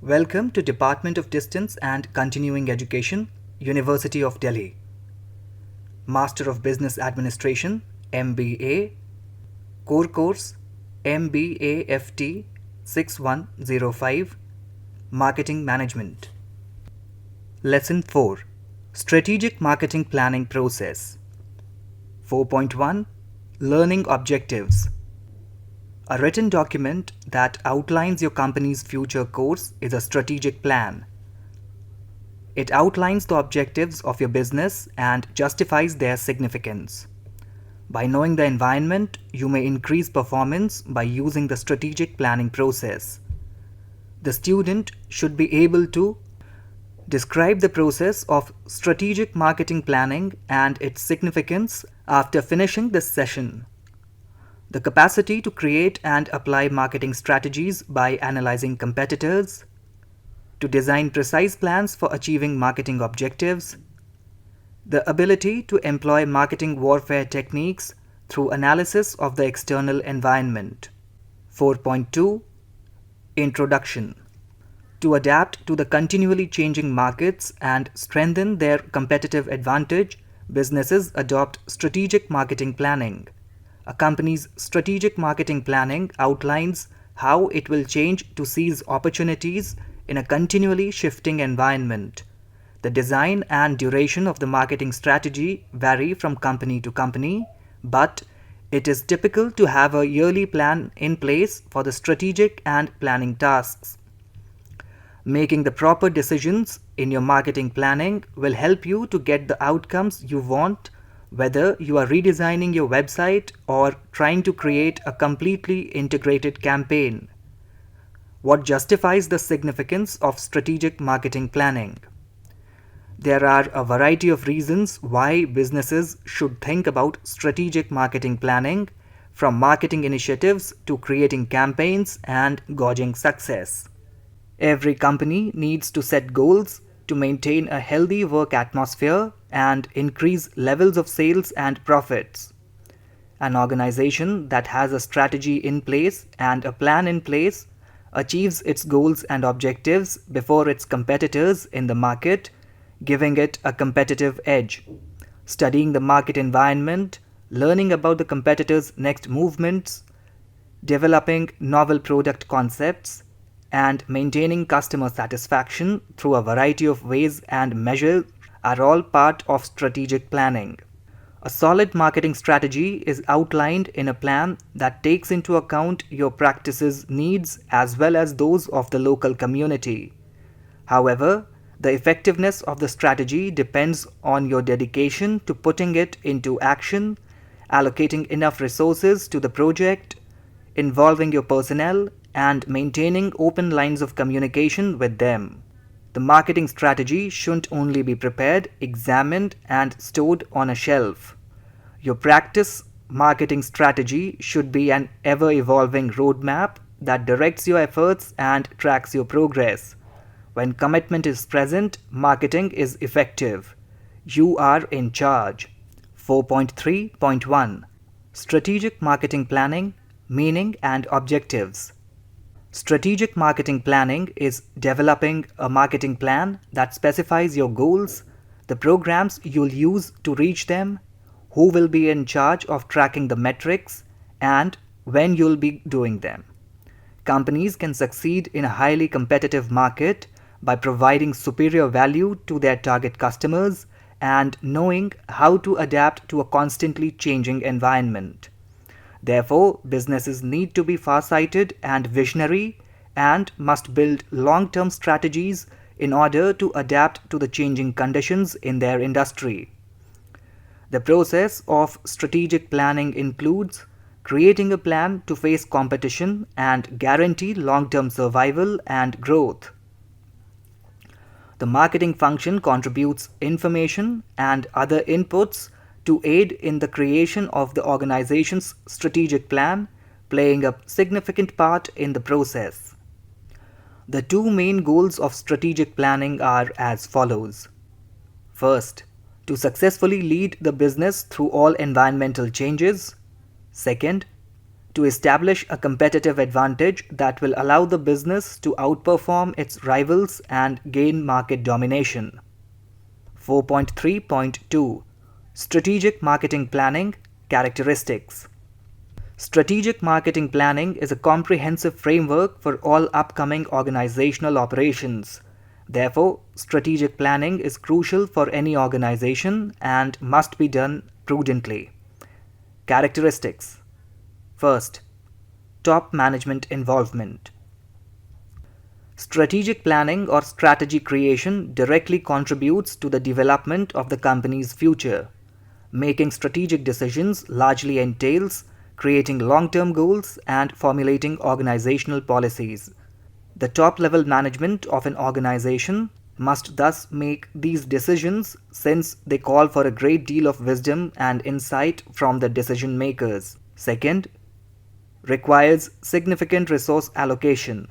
Welcome to Department of Distance and Continuing Education, University of Delhi. Master of Business Administration, MBA, Core Course, MBAFT 6105, Marketing Management. Lesson 4, Strategic Marketing Planning Process. 4.1, Learning Objectives. A written document that outlines your company's future course is a strategic plan. It outlines the objectives of your business and justifies their significance. By knowing the environment, you may increase performance by using the strategic planning process. The student should be able to describe the process of strategic marketing planning and its significance after finishing this session. The capacity to create and apply marketing strategies by analyzing competitors, to design precise plans for achieving marketing objectives, the ability to employ marketing warfare techniques through analysis of the external environment. 4.2, Introduction. To adapt to the continually changing markets and strengthen their competitive advantage, businesses adopt strategic marketing planning. A company's strategic marketing planning outlines how it will change to seize opportunities in a continually shifting environment. The design and duration of the marketing strategy vary from company to company, but it is typical to have a yearly plan in place for the strategic and planning tasks. Making the proper decisions in your marketing planning will help you to get the outcomes you want, whether you are redesigning your website or trying to create a completely integrated campaign. What justifies the significance of strategic marketing planning? There are a variety of reasons why businesses should think about strategic marketing planning, from marketing initiatives to creating campaigns and gauging success. Every company needs to set goals to maintain a healthy work atmosphere and increase levels of sales and profits. An organization that has a strategy in place and a plan in place achieves its goals and objectives before its competitors in the market, giving it a competitive edge. Studying the market environment, learning about the competitors' next movements, developing novel product concepts, and maintaining customer satisfaction through a variety of ways and measures are all part of strategic planning. A solid marketing strategy is outlined in a plan that takes into account your practice's needs as well as those of the local community. However, the effectiveness of the strategy depends on your dedication to putting it into action, allocating enough resources to the project, involving your personnel, and maintaining open lines of communication with them. The marketing strategy shouldn't only be prepared, examined, and stored on a shelf. Your practice marketing strategy should be an ever-evolving roadmap that directs your efforts and tracks your progress. When commitment is present, marketing is effective. You are in charge. 4.3.1, Strategic Marketing Planning, Meaning and Objectives. Strategic marketing planning is developing a marketing plan that specifies your goals, the programs you'll use to reach them, who will be in charge of tracking the metrics, and when you'll be doing them. Companies can succeed in a highly competitive market by providing superior value to their target customers and knowing how to adapt to a constantly changing environment. Therefore, businesses need to be far-sighted and visionary and must build long-term strategies in order to adapt to the changing conditions in their industry. The process of strategic planning includes creating a plan to face competition and guarantee long-term survival and growth. The marketing function contributes information and other inputs to aid in the creation of the organization's strategic plan, playing a significant part in the process. The two main goals of strategic planning are as follows. First, to successfully lead the business through all environmental changes. Second, to establish a competitive advantage that will allow the business to outperform its rivals and gain market domination. 4.3.2 Strategic Marketing Planning Characteristics. Strategic marketing planning is a comprehensive framework for all upcoming organizational operations. Therefore, strategic planning is crucial for any organization and must be done prudently. Characteristics. First, top management involvement. Strategic planning or strategy creation directly contributes to the development of the company's future. Making strategic decisions largely entails creating long-term goals and formulating organizational policies. The top-level management of an organization must thus make these decisions since they call for a great deal of wisdom and insight from the decision makers. Second, requires significant resource allocation.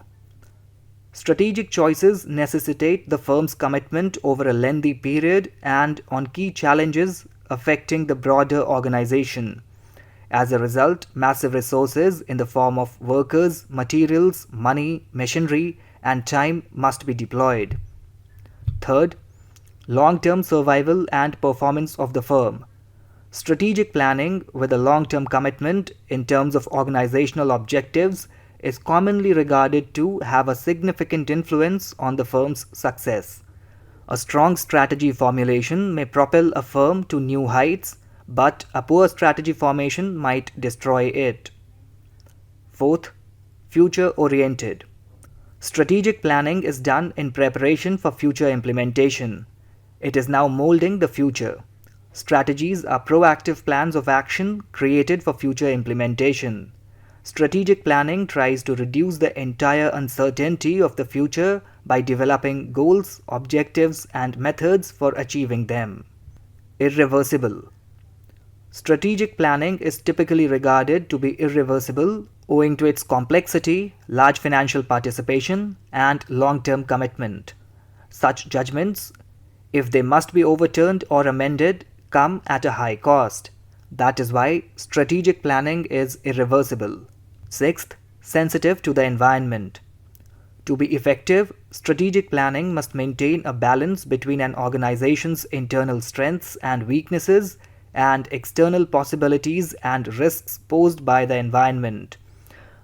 Strategic choices necessitate the firm's commitment over a lengthy period and on key challenges affecting the broader organization. As a result, massive resources in the form of workers, materials, money, machinery, and time must be deployed. Third, long-term survival and performance of the firm. Strategic planning with a long-term commitment in terms of organizational objectives is commonly regarded to have a significant influence on the firm's success. A strong strategy formulation may propel a firm to new heights, but a poor strategy formation might destroy it. Fourth, future-oriented. Strategic planning is done in preparation for future implementation. It is now molding the future. Strategies are proactive plans of action created for future implementation. Strategic planning tries to reduce the entire uncertainty of the future by developing goals, objectives, and methods for achieving them. Irreversible. Strategic planning is typically regarded to be irreversible owing to its complexity, large financial participation, and long-term commitment. Such judgments, if they must be overturned or amended, come at a high cost. That is why strategic planning is irreversible. Sixth, sensitive to the environment. To be effective, strategic planning must maintain a balance between an organization's internal strengths and weaknesses and external possibilities and risks posed by the environment.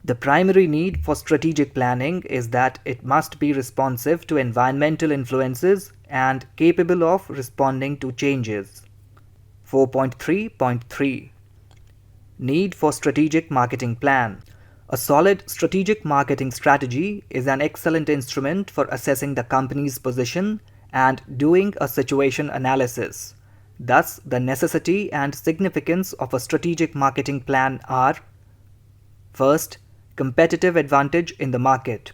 The primary need for strategic planning is that it must be responsive to environmental influences and capable of responding to changes. 4.3.3 Need for strategic marketing plan. A solid strategic marketing strategy is an excellent instrument for assessing the company's position and doing a situation analysis. Thus, the necessity and significance of a strategic marketing plan are: first, competitive advantage in the market.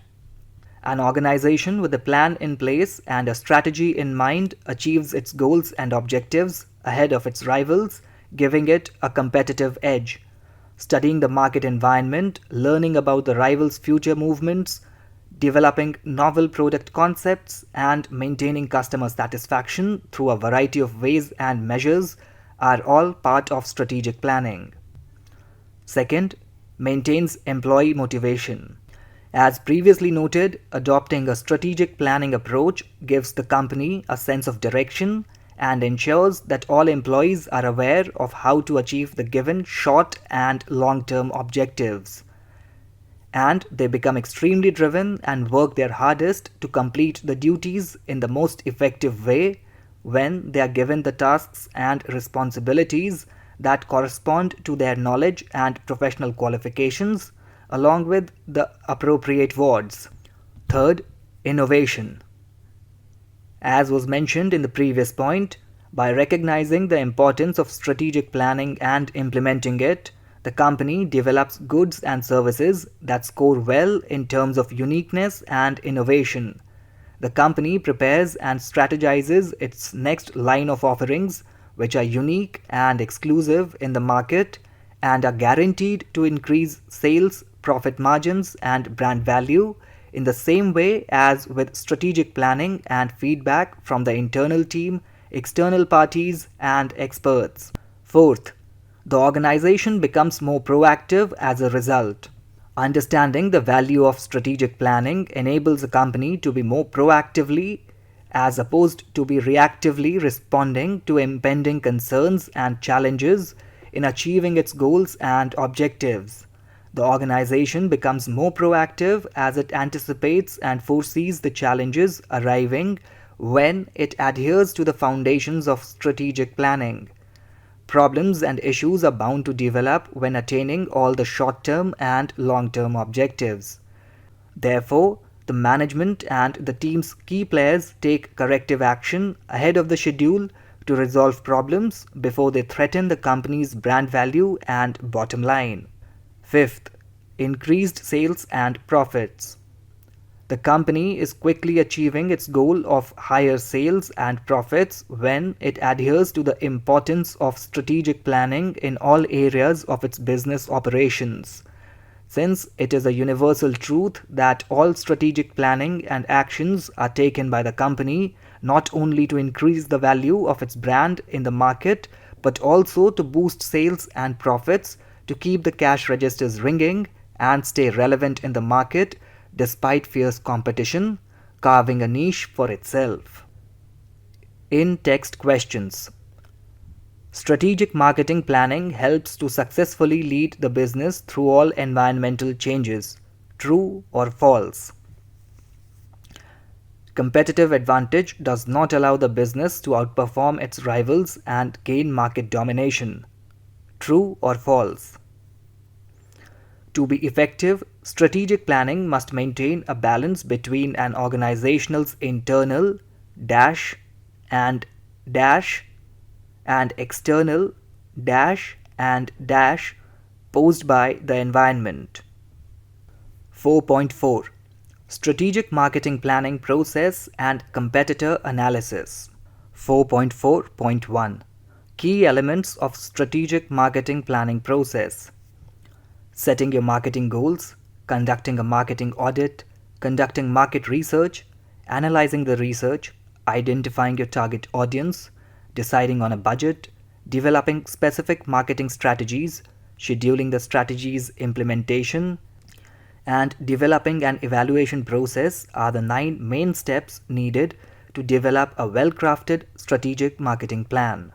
An organization with a plan in place and a strategy in mind achieves its goals and objectives ahead of its rivals, giving it a competitive edge. Studying the market environment, learning about the rivals' future movements, developing novel product concepts, and maintaining customer satisfaction through a variety of ways and measures are all part of strategic planning. Second, maintains employee motivation. As previously noted, adopting a strategic planning approach gives the company a sense of direction and ensures that all employees are aware of how to achieve the given short and long-term objectives. And they become extremely driven and work their hardest to complete the duties in the most effective way when they are given the tasks and responsibilities that correspond to their knowledge and professional qualifications, along with the appropriate wards. Third, innovation. As was mentioned in the previous point, by recognizing the importance of strategic planning and implementing it, the company develops goods and services that score well in terms of uniqueness and innovation. The company prepares and strategizes its next line of offerings, which are unique and exclusive in the market and are guaranteed to increase sales, profit margins, and brand value in the same way as with strategic planning and feedback from the internal team, external parties, and experts. Fourth, The organization becomes more proactive as a result. Understanding the value of strategic planning enables a company to be more proactively as opposed to be reactively responding to impending concerns and challenges in achieving its goals and objectives. The organization becomes more proactive as it anticipates and foresees the challenges arriving when it adheres to the foundations of strategic planning. Problems and issues are bound to develop when attaining all the short-term and long-term objectives. Therefore, the management and the team's key players take corrective action ahead of the schedule to resolve problems before they threaten the company's brand value and bottom line. Fifth, increased sales and profits. The company is quickly achieving its goal of higher sales and profits when it adheres to the importance of strategic planning in all areas of its business operations. Since it is a universal truth that all strategic planning and actions are taken by the company not only to increase the value of its brand in the market but also to boost sales and profits, to keep the cash registers ringing and stay relevant in the market despite fierce competition, carving a niche for itself. In-text questions. Strategic marketing planning helps to successfully lead the business through all environmental changes. True or false? Competitive advantage does not allow the business to outperform its rivals and gain market domination. True or false? To be effective, strategic planning must maintain a balance between an organization's internal dash and external and posed by the environment. 4.4 Strategic marketing planning process and competitor analysis. 4.4.1 Key elements of strategic marketing planning process. Setting your marketing goals, conducting a marketing audit, conducting market research, analyzing the research, identifying your target audience, deciding on a budget, developing specific marketing strategies, scheduling the strategy's implementation, and developing an evaluation process are the 9 main steps needed to develop a well-crafted strategic marketing plan.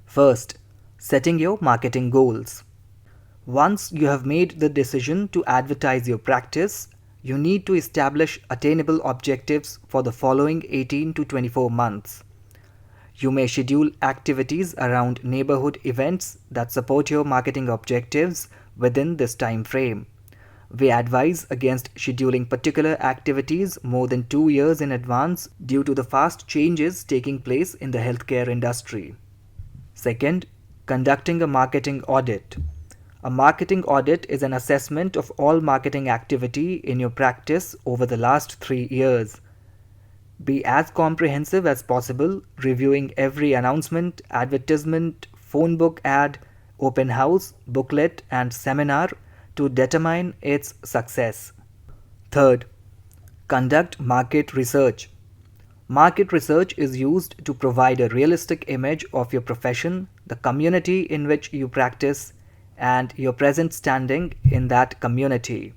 First, setting your marketing goals. Once you have made the decision to advertise your practice, you need to establish attainable objectives for the following 18 to 24 months. You may schedule activities around neighborhood events that support your marketing objectives within this time frame. We advise against scheduling particular activities more than 2 years in advance due to the fast changes taking place in the healthcare industry. Second, conducting a marketing audit. A marketing audit is an assessment of all marketing activity in your practice over the last 3 years. Be as comprehensive as possible, reviewing every announcement, advertisement, phone book ad, open house, booklet, and seminar to determine its success. Third, conduct market research. Market research is used to provide a realistic image of your profession, the community in which you practice, and your present standing in that community.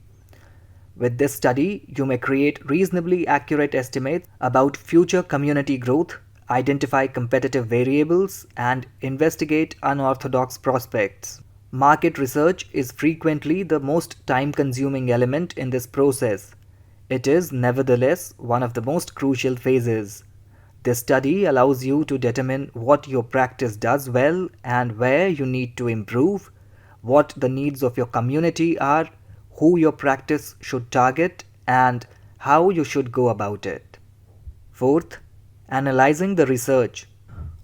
With this study, you may create reasonably accurate estimates about future community growth, identify competitive variables, and investigate unorthodox prospects. Market research is frequently the most time-consuming element in this process. It is, nevertheless, one of the most crucial phases. This study allows you to determine what your practice does well and where you need to improve, what the needs of your community are, who your practice should target, and how you should go about it. Fourth, analyzing the research.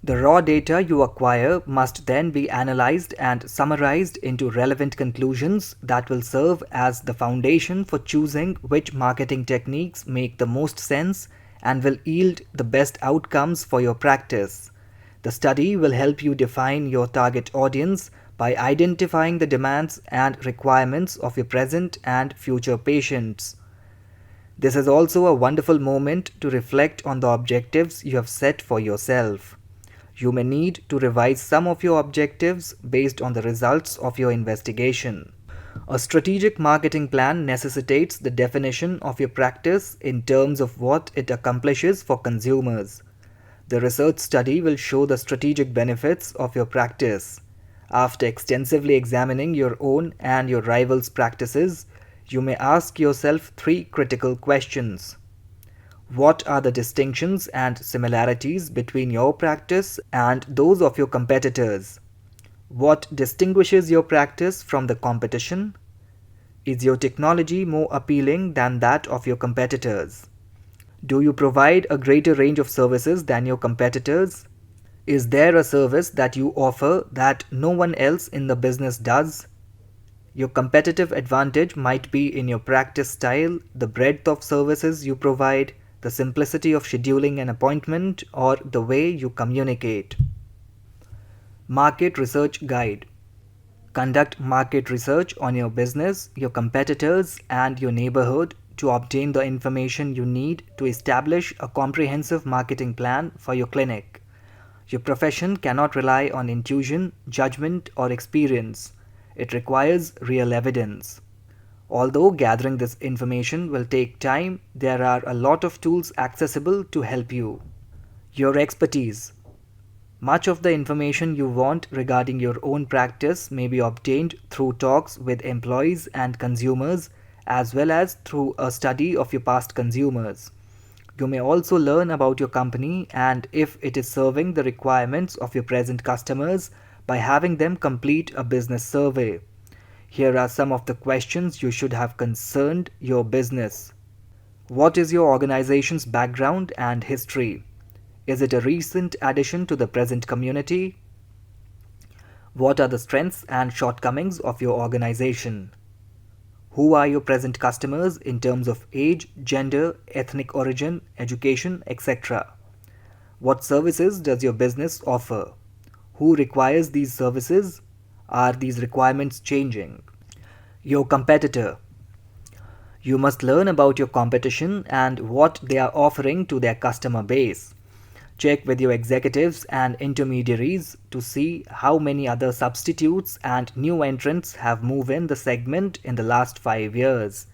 The raw data you acquire must then be analyzed and summarized into relevant conclusions that will serve as the foundation for choosing which marketing techniques make the most sense and will yield the best outcomes for your practice. The study will help you define your target audience by identifying the demands and requirements of your present and future patients. This is also a wonderful moment to reflect on the objectives you have set for yourself. You may need to revise some of your objectives based on the results of your investigation. A strategic marketing plan necessitates the definition of your practice in terms of what it accomplishes for consumers. The research study will show the strategic benefits of your practice. After extensively examining your own and your rivals' practices, you may ask yourself three critical questions. What are the distinctions and similarities between your practice and those of your competitors? What distinguishes your practice from the competition? Is your technology more appealing than that of your competitors? Do you provide a greater range of services than your competitors? Is there a service that you offer that no one else in the business does? Your competitive advantage might be in your practice style, the breadth of services you provide, the simplicity of scheduling an appointment, or the way you communicate. Market Research Guide. Conduct market research on your business, your competitors, and your neighborhood to obtain the information you need to establish a comprehensive marketing plan for your clinic. Your profession cannot rely on intuition, judgment, or experience. It requires real evidence. Although gathering this information will take time, there are a lot of tools accessible to help you. Your expertise. Much of the information you want regarding your own practice may be obtained through talks with employees and consumers, as well as through a study of your past consumers. You may also learn about your company and if it is serving the requirements of your present customers by having them complete a business survey. Here are some of the questions you should have concerned your business. What is your organization's background and history? Is it a recent addition to the present community? What are the strengths and shortcomings of your organization? Who are your present customers in terms of age, gender, ethnic origin, education, etc.? What services does your business offer? Who requires these services? Are these requirements changing? Your competitor. You must learn about your competition and what they are offering to their customer base. Check with your executives and intermediaries to see how many other substitutes and new entrants have moved in the segment in the last 5 years.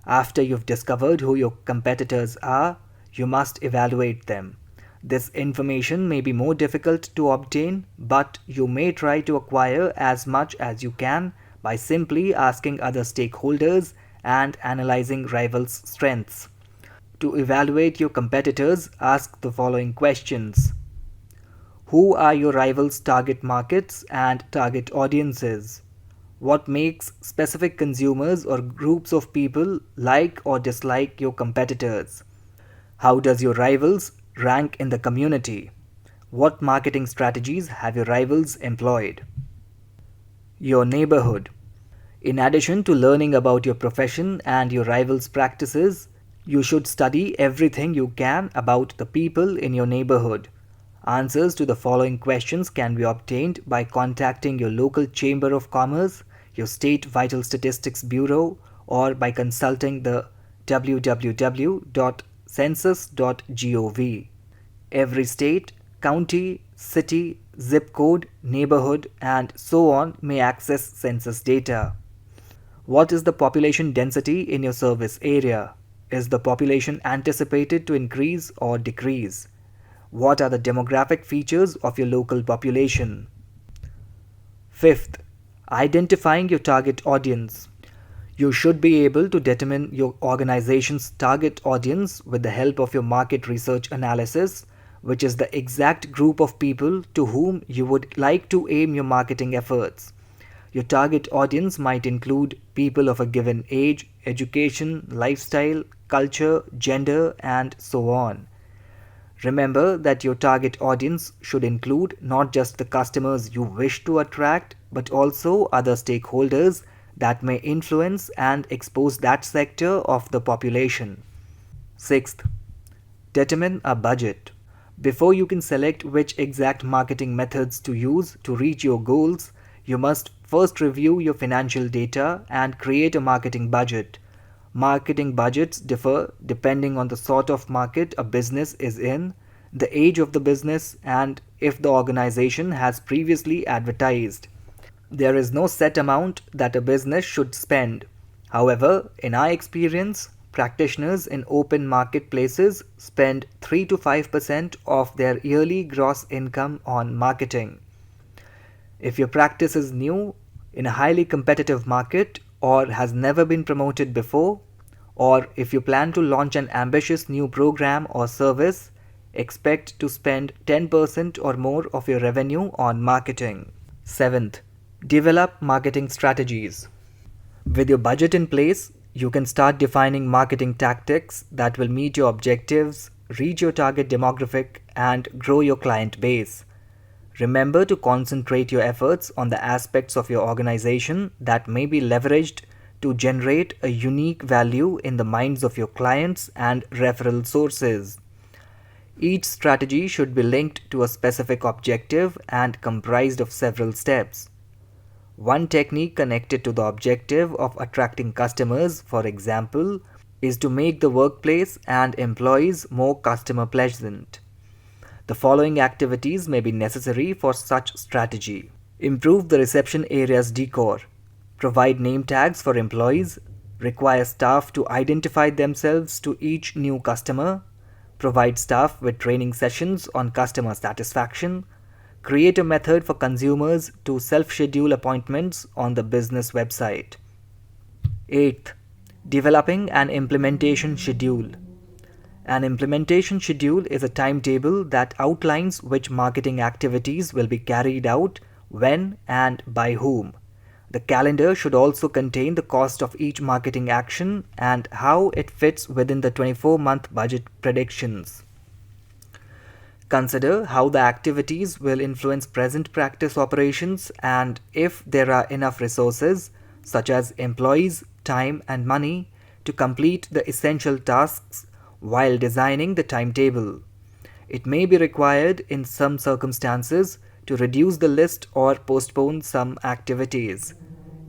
After you've discovered who your competitors are, you must evaluate them. This information may be more difficult to obtain, but you may try to acquire as much as you can by simply asking other stakeholders and analyzing rivals' strengths. To evaluate your competitors, ask the following questions. Who are your rivals' target markets and target audiences? What makes specific consumers or groups of people like or dislike your competitors? How does your rivals rank in the community? What marketing strategies have your rivals employed? Your neighborhood. In addition to learning about your profession and your rivals' practices, you should study everything you can about the people in your neighborhood. Answers to the following questions can be obtained by contacting your local Chamber of Commerce, your State Vital Statistics Bureau, or by consulting the www.census.gov. Every state, county, city, zip code, neighborhood, and so on may access census data. What is the population density in your service area? Is the population anticipated to increase or decrease? What are the demographic features of your local population? Fifth, identifying your target audience. You should be able to determine your organization's target audience with the help of your market research analysis, which is the exact group of people to whom you would like to aim your marketing efforts. Your target audience might include people of a given age, education, lifestyle, culture, gender, and so on. Remember that your target audience should include not just the customers you wish to attract, but also other stakeholders that may influence and expose that sector of the population. Sixth, determine a budget. Before you can select which exact marketing methods to use to reach your goals, you must first review your financial data and create a marketing budget. Marketing budgets differ depending on the sort of market a business is in. the age of the business, and if the organization has previously advertised. There is no set amount that a business should spend. However, in our experience, practitioners in open marketplaces spend 3 to 5% of their yearly gross income on marketing. If your practice is new in a highly competitive market or has never been promoted before, or if you plan to launch an ambitious new program or service, expect to spend 10% or more of your revenue on marketing. Seventh, develop marketing strategies. With your budget in place, you can start defining marketing tactics that will meet your objectives, reach your target demographic, and grow your client base. Remember to concentrate your efforts on the aspects of your organization that may be leveraged to generate a unique value in the minds of your clients and referral sources. Each strategy should be linked to a specific objective and comprised of several steps. One technique connected to the objective of attracting customers, for example, is to make the workplace and employees more customer pleasant. The following activities may be necessary for such strategy. Improve the reception area's decor. Provide name tags for employees. Require staff to identify themselves to each new customer. Provide staff with training sessions on customer satisfaction. Create a method for consumers to self-schedule appointments on the business website. 8th, developing an implementation schedule. An implementation schedule is a timetable that outlines which marketing activities will be carried out, when, and by whom. The calendar should also contain the cost of each marketing action and how it fits within the 24-month budget predictions. Consider how the activities will influence present practice operations and if there are enough resources, such as employees, time, and money, to complete the essential tasks while designing the timetable. It may be required in some circumstances to reduce the list or postpone some activities.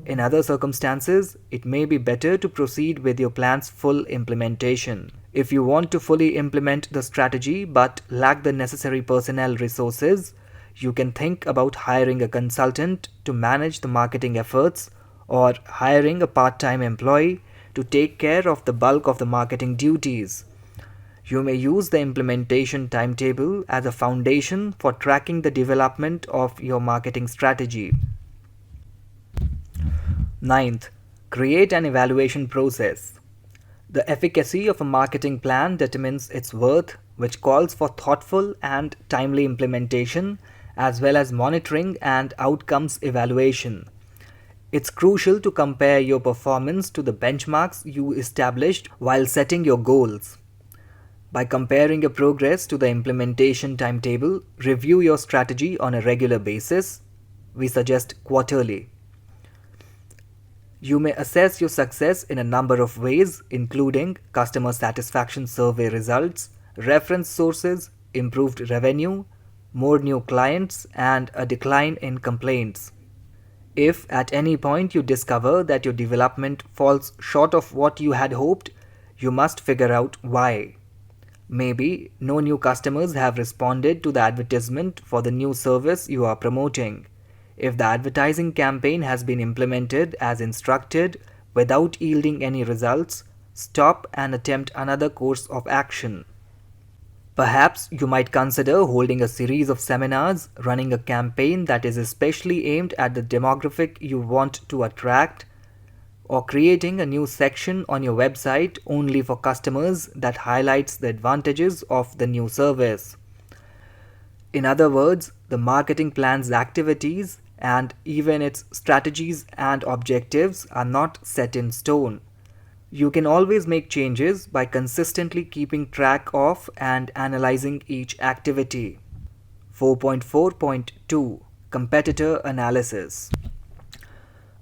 In other circumstances, it may be better to proceed with your plan's full implementation. If you want to fully implement the strategy but lack the necessary personnel resources, you can think about hiring a consultant to manage the marketing efforts or hiring a part-time employee to take care of the bulk of the marketing duties. You may use the implementation timetable as a foundation for tracking the development of your marketing strategy. 9th, create an evaluation process. The efficacy of a marketing plan determines its worth, which calls for thoughtful and timely implementation, as well as monitoring and outcomes evaluation. It's crucial to compare your performance to the benchmarks you established while setting your goals. By comparing your progress to the implementation timetable, review your strategy on a regular basis. We suggest quarterly. You may assess your success in a number of ways, including customer satisfaction survey results, reference sources, improved revenue, more new clients, and a decline in complaints. If at any point you discover that your development falls short of what you had hoped, you must figure out why. Maybe no new customers have responded to the advertisement for the new service you are promoting. If the advertising campaign has been implemented as instructed without yielding any results, stop and attempt another course of action. Perhaps you might consider holding a series of seminars, running a campaign that is especially aimed at the demographic you want to attract, or creating a new section on your website only for customers that highlights the advantages of the new service. In other words, the marketing plan's activities and even its strategies and objectives are not set in stone. You can always make changes by consistently keeping track of and analyzing each activity. 4.4.2 Competitor Analysis.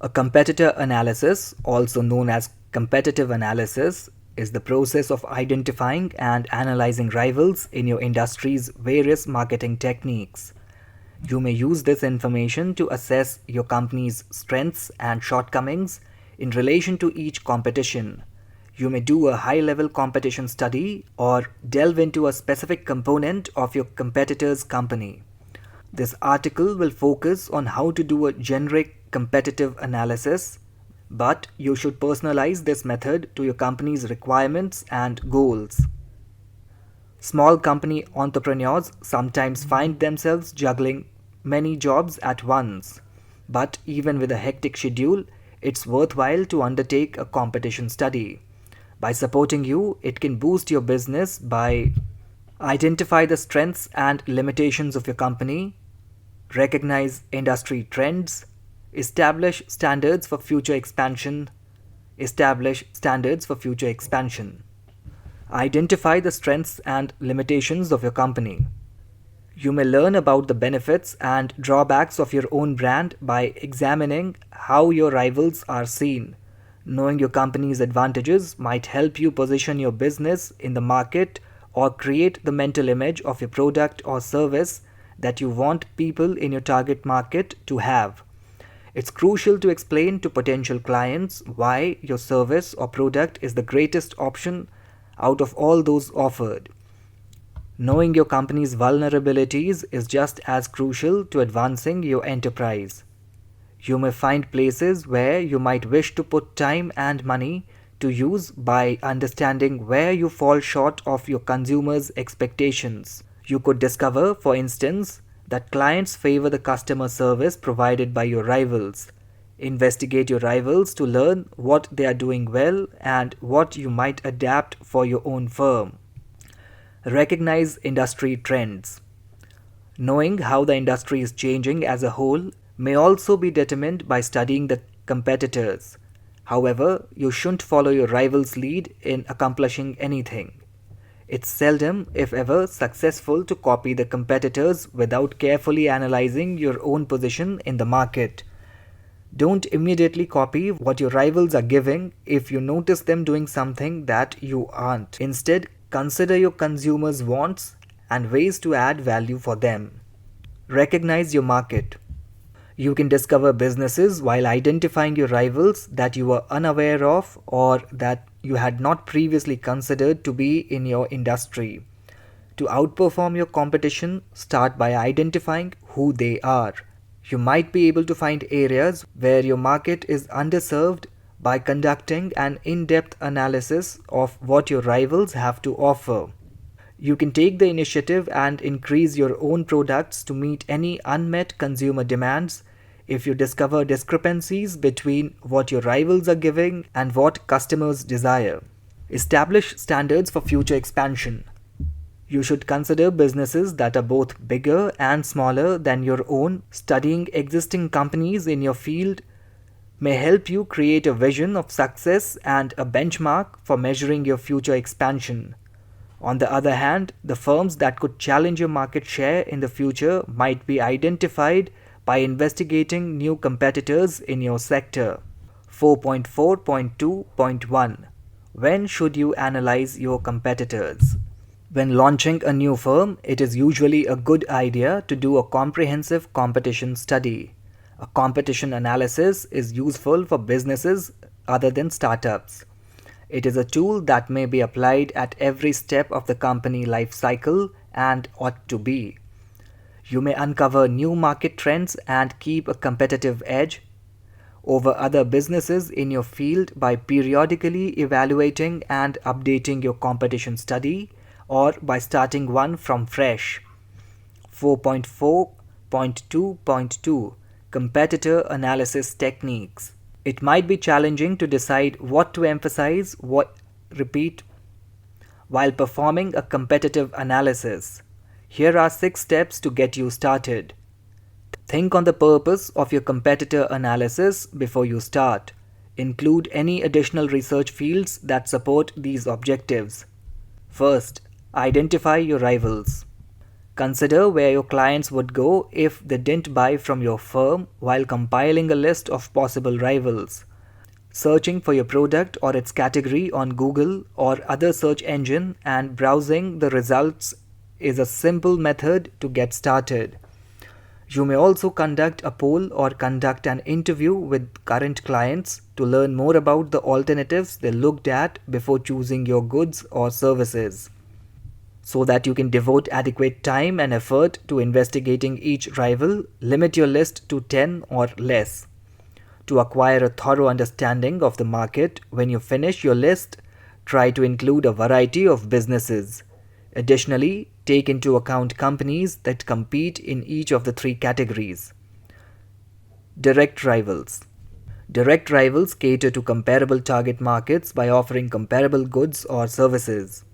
A competitor analysis, also known as competitive analysis, is the process of identifying and analyzing rivals in your industry's various marketing techniques. You may use this information to assess your company's strengths and shortcomings in relation to each competition. You may do a high-level competition study or delve into a specific component of your competitor's company. This article will focus on how to do a generic competitive analysis, but you should personalize this method to your company's requirements and goals. Small company entrepreneurs sometimes find themselves juggling many jobs at once, but even with a hectic schedule, it's worthwhile to undertake a competition study. By supporting you, it can boost your business by identify the strengths and limitations of your company, recognize industry trends, establish standards for future expansion, identify the strengths and limitations of your company. You may learn about the benefits and drawbacks of your own brand by examining how your rivals are seen. Knowing your company's advantages might help you position your business in the market or create the mental image of your product or service that you want people in your target market to have. It's crucial to explain to potential clients why your service or product is the greatest option out of all those offered. Knowing your company's vulnerabilities is just as crucial to advancing your enterprise. You may find places where you might wish to put time and money to use by understanding where you fall short of your consumers' expectations. You could discover, for instance, that clients favor the customer service provided by your rivals. Investigate your rivals to learn what they are doing well and what you might adapt for your own firm. Recognize industry trends. Knowing how the industry is changing as a whole may also be determined by studying the competitors. However, you shouldn't follow your rival's lead in accomplishing anything. It's seldom, if ever, successful to copy the competitors without carefully analyzing your own position in the market. Don't immediately copy what your rivals are giving if you notice them doing something that you aren't. Instead, consider your consumers' wants and ways to add value for them. Recognize your market. You can discover businesses while identifying your rivals that you were unaware of or that you had not previously considered to be in your industry. To outperform your competition, start by identifying who they are. You might be able to find areas where your market is underserved by conducting an in-depth analysis of what your rivals have to offer. You can take the initiative and increase your own products to meet any unmet consumer demands if you discover discrepancies between what your rivals are giving and what customers desire. Establish standards for future expansion. You should consider businesses that are both bigger and smaller than your own. Studying existing companies in your field may help you create a vision of success and a benchmark for measuring your future expansion. On the other hand, the firms that could challenge your market share in the future might be identified by investigating new competitors in your sector. 4.4.2.1 When should you analyze your competitors? When launching a new firm, it is usually a good idea to do a comprehensive competition study. A competition analysis is useful for businesses other than startups. It is a tool that may be applied at every step of the company life cycle and ought to be. You may uncover new market trends and keep a competitive edge over other businesses in your field by periodically evaluating and updating your competition study or by starting one from fresh. 4.4.2.2 Competitor Analysis Techniques. It might be challenging to decide what to emphasize, while performing a competitive analysis. Here are 6 steps to get you started. Think on the purpose of your competitor analysis before you start. Include any additional research fields that support these objectives. First, identify your rivals. Consider where your clients would go if they didn't buy from your firm while compiling a list of possible rivals. Searching for your product or its category on Google or other search engine and browsing the results is a simple method to get started. You may also conduct a poll or conduct an interview with current clients to learn more about the alternatives they looked at before choosing your goods or services, so that you can devote adequate time and effort to investigating each rival. Limit your list to 10 or less. To acquire a thorough understanding of the market, when you finish your list, try to include a variety of businesses. Additionally, take into account companies that compete in each of the three categories. Direct rivals. Direct rivals cater to comparable target markets by offering comparable goods or services.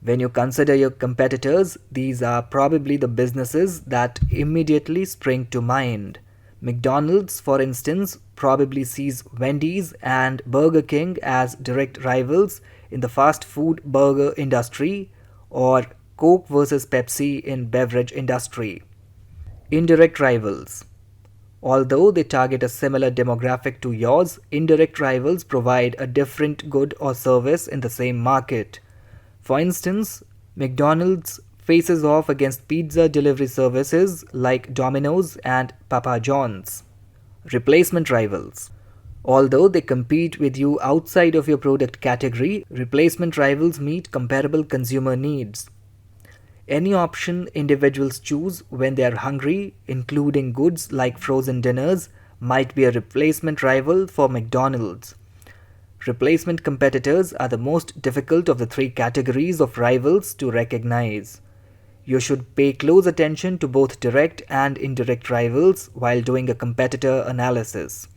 When you consider your competitors, these are probably the businesses that immediately spring to mind. McDonald's, for instance, probably sees Wendy's and Burger King as direct rivals in the fast food burger industry, or Coke versus Pepsi in beverage industry. Indirect rivals. Although they target a similar demographic to yours, indirect rivals provide a different good or service in the same market. For instance, McDonald's faces off against pizza delivery services like Domino's and Papa John's. Replacement rivals. Although they compete with you outside of your product category, replacement rivals meet comparable consumer needs. Any option individuals choose when they are hungry, including goods like frozen dinners, might be a replacement rival for McDonald's. Replacement competitors are the most difficult of the three categories of rivals to recognize. You should pay close attention to both direct and indirect rivals while doing a competitor analysis.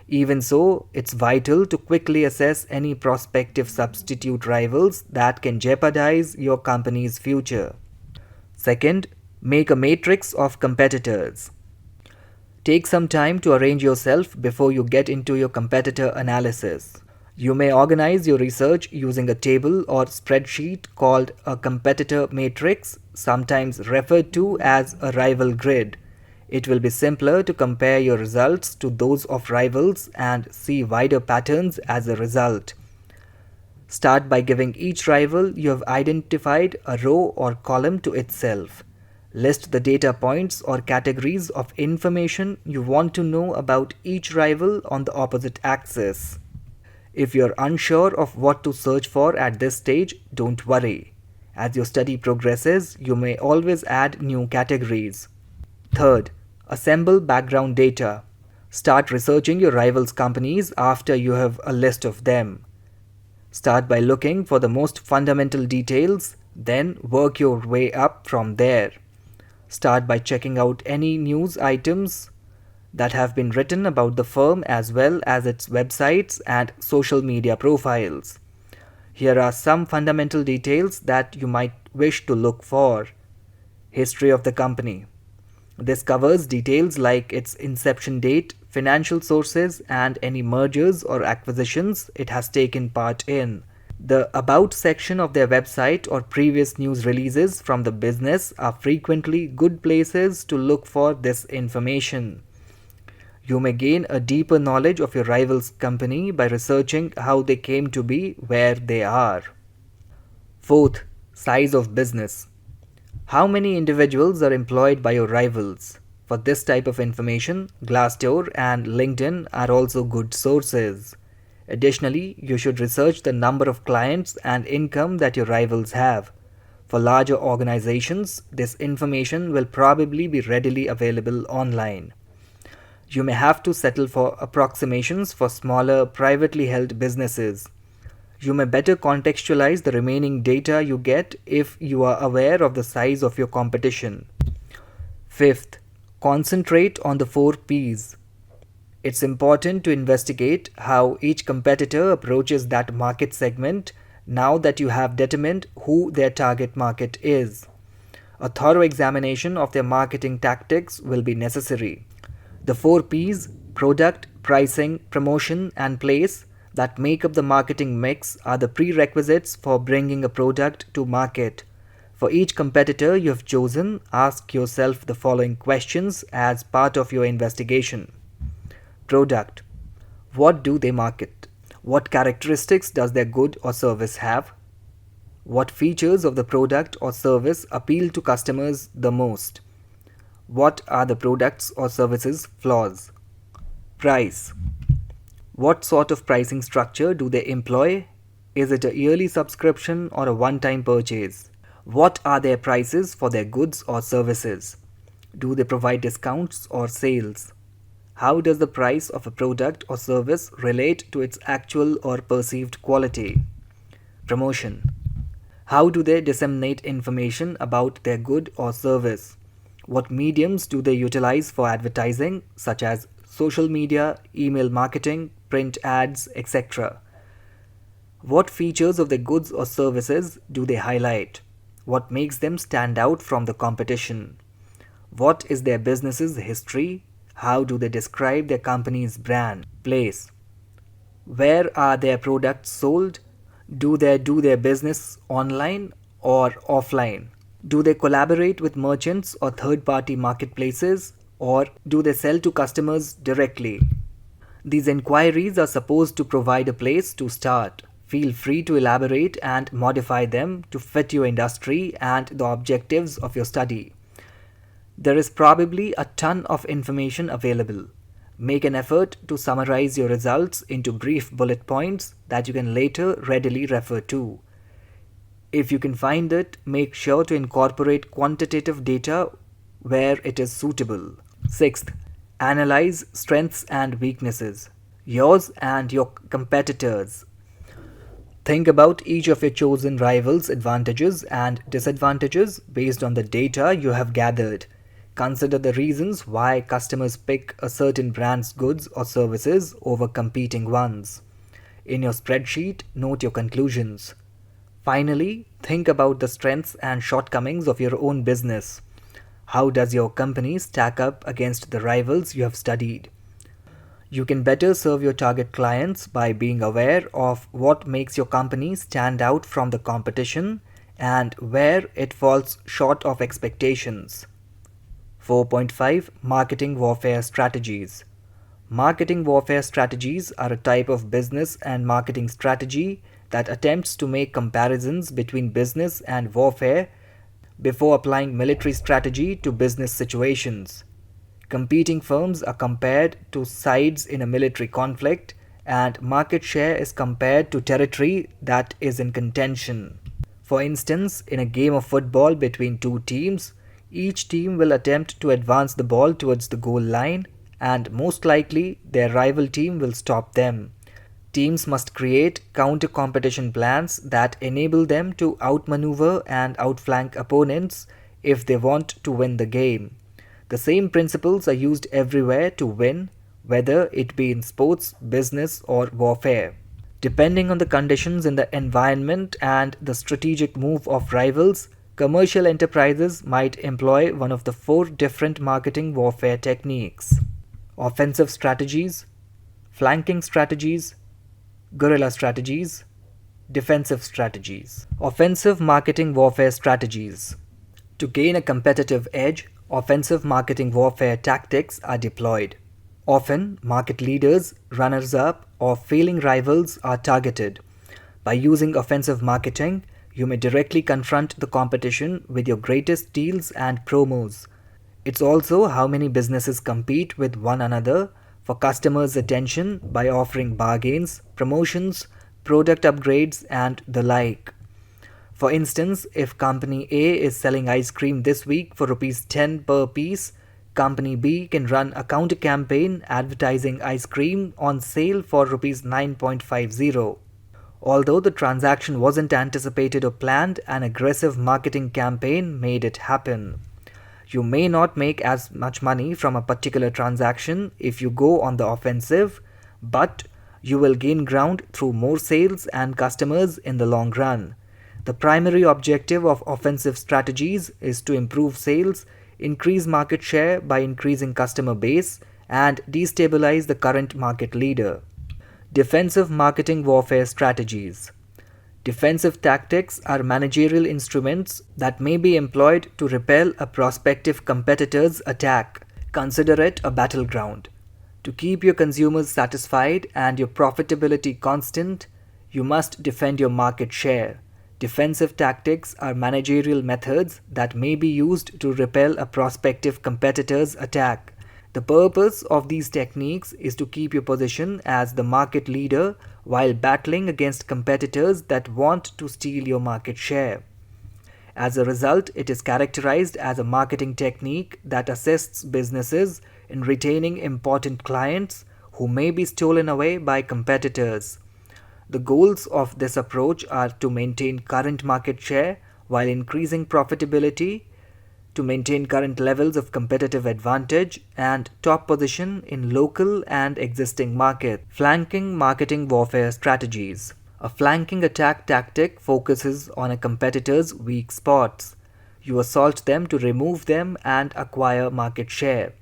Even so, it's vital to quickly assess any prospective substitute rivals that can jeopardize your company's future. Second, make a matrix of competitors. Take some time to arrange yourself before you get into your competitor analysis. You may organize your research using a table or spreadsheet called a competitor matrix, sometimes referred to as a rival grid. It will be simpler to compare your results to those of rivals and see wider patterns as a result. Start by giving each rival you have identified a row or column to itself. List the data points or categories of information you want to know about each rival on the opposite axis. If you're unsure of what to search for at this stage, don't worry. As your study progresses, you may always add new categories. Third, assemble background data. Start researching your rivals' companies after you have a list of them. Start by looking for the most fundamental details, then work your way up from there. Start by checking out any news items that have been written about the firm as well as its websites and social media profiles. Here are some fundamental details that you might wish to look for. History of the company. This covers details like its inception date, financial sources, and any mergers or acquisitions it has taken part in. The About section of their website or previous news releases from the business are frequently good places to look for this information. You may gain a deeper knowledge of your rival's company by researching how they came to be where they are. Fourth, size of business. How many individuals are employed by your rivals? For this type of information, Glassdoor and LinkedIn are also good sources. Additionally, you should research the number of clients and income that your rivals have. For larger organizations, this information will probably be readily available online. You may have to settle for approximations for smaller, privately held businesses. You may better contextualize the remaining data you get if you are aware of the size of your competition. Fifth, concentrate on the 4 Ps. It's important to investigate how each competitor approaches that market segment now that you have determined who their target market is. A thorough examination of their marketing tactics will be necessary. The 4 Ps, product, pricing, promotion, and place, that make up the marketing mix are the prerequisites for bringing a product to market. For each competitor you have chosen, ask yourself the following questions as part of your investigation. Product. What do they market? What characteristics does their good or service have? What features of the product or service appeal to customers the most? What are the products or services flaws? Price. What sort of pricing structure do they employ? Is it a yearly subscription or a one-time purchase? What are their prices for their goods or services? Do they provide discounts or sales? How does the price of a product or service relate to its actual or perceived quality? Promotion. How do they disseminate information about their good or service? What mediums do they utilize for advertising, such as social media, email marketing, print ads, etc.? What features of their goods or services do they highlight? What makes them stand out from the competition? What is their business's history? How do they describe their company's brand? Place. Where are their products sold? Do they do their business online or offline? Do they collaborate with merchants or third-party marketplaces, or do they sell to customers directly? These inquiries are supposed to provide a place to start. Feel free to elaborate and modify them to fit your industry and the objectives of your study. There is probably a ton of information available. Make an effort to summarize your results into brief bullet points that you can later readily refer to. If you can find it, make sure to incorporate quantitative data where it is suitable. Sixth, analyze strengths and weaknesses, yours and your competitors. Think about each of your chosen rivals' advantages and disadvantages based on the data you have gathered. Consider the reasons why customers pick a certain brand's goods or services over competing ones. In your spreadsheet, note your conclusions. Finally, think about the strengths and shortcomings of your own business. How does your company stack up against the rivals you have studied? You can better serve your target clients by being aware of what makes your company stand out from the competition and where it falls short of expectations. 4.5 Marketing Warfare Strategies. Marketing warfare strategies are a type of business and marketing strategy that attempts to make comparisons between business and warfare before applying military strategy to business situations. Competing firms are compared to sides in a military conflict, and market share is compared to territory that is in contention. For instance, in a game of football between two teams, each team will attempt to advance the ball towards the goal line, and most likely their rival team will stop them. Teams must create counter-competition plans that enable them to outmaneuver and outflank opponents if they want to win the game. The same principles are used everywhere to win, whether it be in sports, business, or warfare. Depending on the conditions in the environment and the strategic move of rivals, commercial enterprises might employ one of the 4 different marketing warfare techniques: offensive strategies, flanking strategies, guerrilla strategies, defensive strategies. Offensive marketing warfare strategies. To gain a competitive edge, offensive marketing warfare tactics are deployed. Often, market leaders, runners-up, or failing rivals are targeted. By using offensive marketing, you may directly confront the competition with your greatest deals and promos. It's also how many businesses compete with one another for customers' attention by offering bargains, promotions, product upgrades, and the like. For instance, if Company A is selling ice cream this week for Rs 10 per piece, Company B can run a counter campaign advertising ice cream on sale for Rs 9.50. Although the transaction wasn't anticipated or planned, an aggressive marketing campaign made it happen. You may not make as much money from a particular transaction if you go on the offensive, but you will gain ground through more sales and customers in the long run. The primary objective of offensive strategies is to improve sales, increase market share by increasing customer base, and destabilize the current market leader. Defensive marketing warfare strategies. Defensive tactics are managerial instruments that may be employed to repel a prospective competitor's attack. Consider it a battleground. To keep your consumers satisfied and your profitability constant, you must defend your market share. Defensive tactics are managerial methods that may be used to repel a prospective competitor's attack. The purpose of these techniques is to keep your position as the market leader while battling against competitors that want to steal your market share. As a result, it is characterized as a marketing technique that assists businesses in retaining important clients who may be stolen away by competitors. The goals of this approach are to maintain current market share while increasing profitability, to maintain current levels of competitive advantage, and top position in local and existing markets. Flanking marketing warfare strategies. A flanking attack tactic focuses on a competitor's weak spots. You assault them to remove them and acquire market share.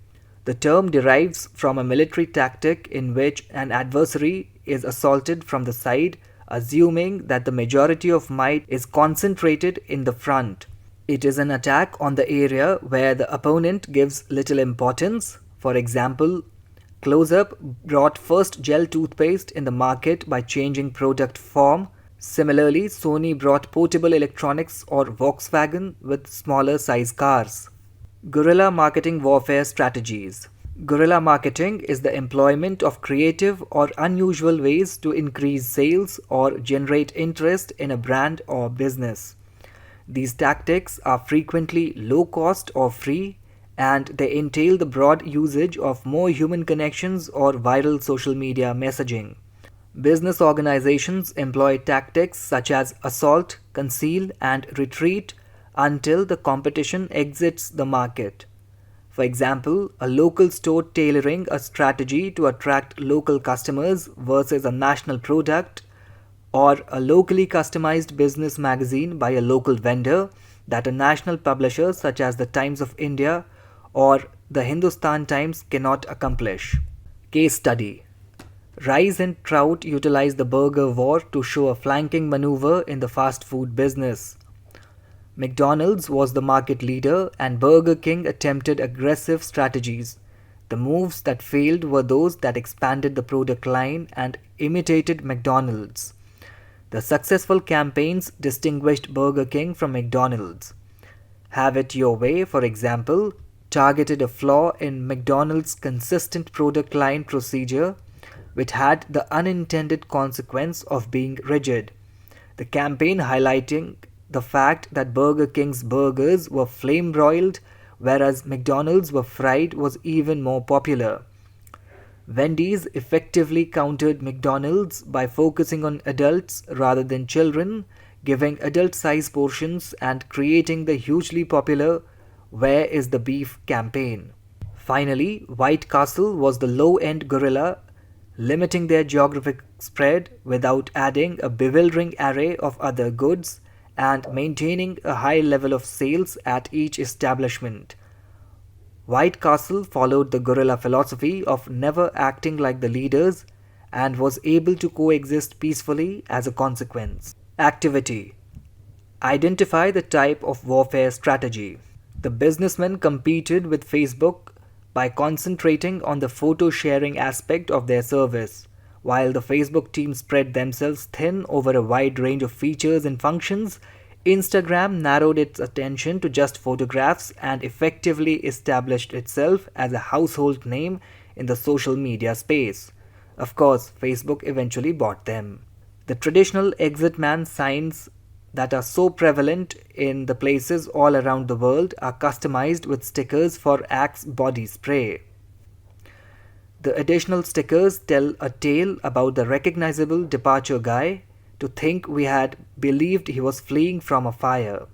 The term derives from a military tactic in which an adversary is assaulted from the side, assuming that the majority of might is concentrated in the front. It is an attack on the area where the opponent gives little importance. For example, Close-Up brought first gel toothpaste in the market by changing product form. Similarly, Sony brought portable electronics or Volkswagen with smaller size cars. Guerrilla marketing warfare strategies. Guerrilla marketing is the employment of creative or unusual ways to increase sales or generate interest in a brand or business. These tactics are frequently low cost or free, and they entail the broad usage of more human connections or viral social media messaging. Business organizations employ tactics such as assault, conceal, and retreat until the competition exits the market. For example, a local store tailoring a strategy to attract local customers versus a national product, or a locally customized business magazine by a local vendor that a national publisher such as the Times of India or the Hindustan Times cannot accomplish. Case study. Rice and Trout utilized the burger war to show a flanking maneuver in the fast food business. McDonald's was the market leader and Burger King attempted aggressive strategies. The moves that failed were those that expanded the product line and imitated McDonald's. The successful campaigns distinguished Burger King from McDonald's. Have It Your Way, for example, targeted a flaw in McDonald's consistent product line procedure, which had the unintended consequence of being rigid. The campaign highlighting the fact that Burger King's burgers were flame-broiled, whereas McDonald's were fried, was even more popular. Wendy's effectively countered McDonald's by focusing on adults rather than children, giving adult-size portions and creating the hugely popular Where is the Beef campaign. Finally, White Castle was the low-end guerrilla, limiting their geographic spread without adding a bewildering array of other goods and maintaining a high level of sales at each establishment. White Castle followed the guerrilla philosophy of never acting like the leaders and was able to coexist peacefully as a consequence. Activity. Identify the type of warfare strategy. The businessmen competed with Facebook by concentrating on the photo sharing aspect of their service. While the Facebook team spread themselves thin over a wide range of features and functions, Instagram narrowed its attention to just photographs and effectively established itself as a household name in the social media space. Of course, Facebook eventually bought them. The traditional exit man signs that are so prevalent in the places all around the world are customized with stickers for Axe body spray. The additional stickers tell a tale about the recognizable departure guy to think we had believed he was fleeing from a fire.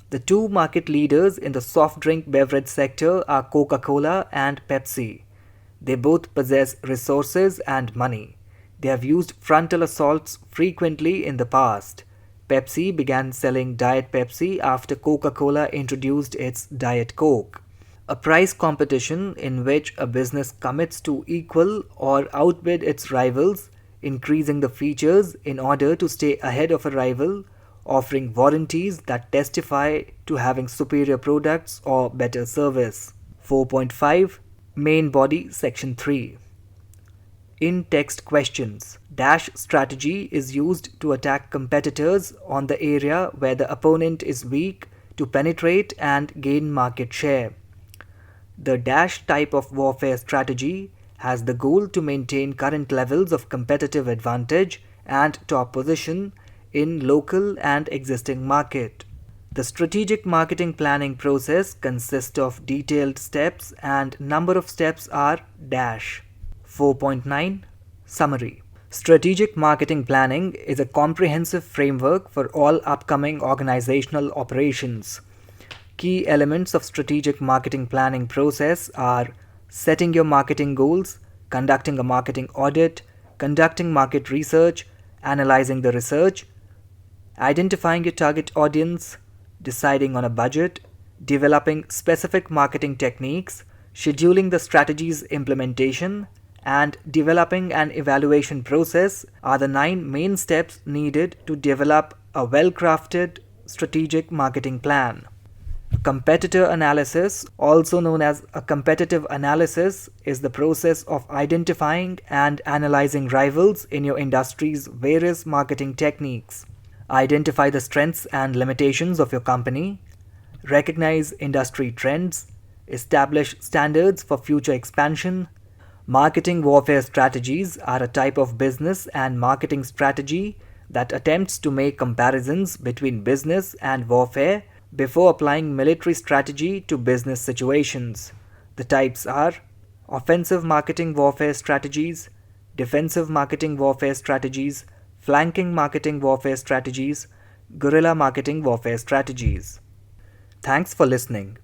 The two market leaders in the soft drink beverage sector are Coca-Cola and Pepsi. They both possess resources and money. They have used frontal assaults frequently in the past. Pepsi began selling Diet Pepsi after Coca-Cola introduced its Diet Coke. A price competition in which a business commits to equal or outbid its rivals, increasing the features in order to stay ahead of a rival, offering warranties that testify to having superior products or better service. 4.5 Main Body Section 3. in-text questions. Dash strategy is used to attack competitors on the area where the opponent is weak to penetrate and gain market share. The dash type of warfare strategy has the goal to maintain current levels of competitive advantage and top position in local and existing market. The strategic marketing planning process consists of detailed steps and number of steps are dash. 4.9 Summary. Strategic marketing planning is a comprehensive framework for all upcoming organizational operations. Key elements of strategic marketing planning process are setting your marketing goals, conducting a marketing audit, conducting market research, analyzing the research, identifying your target audience, deciding on a budget, developing specific marketing techniques, scheduling the strategy's implementation, and developing an evaluation process are the 9 main steps needed to develop a well-crafted strategic marketing plan. Competitor analysis, also known as a competitive analysis, is the process of identifying and analyzing rivals in your industry's various marketing techniques. Identify the strengths and limitations of your company, recognize industry trends, establish standards for future expansion. Marketing warfare strategies are a type of business and marketing strategy that attempts to make comparisons between business and warfare before applying military strategy to business situations. The types are offensive marketing warfare strategies, defensive marketing warfare strategies, flanking marketing warfare strategies, guerrilla marketing warfare strategies. Thanks for listening.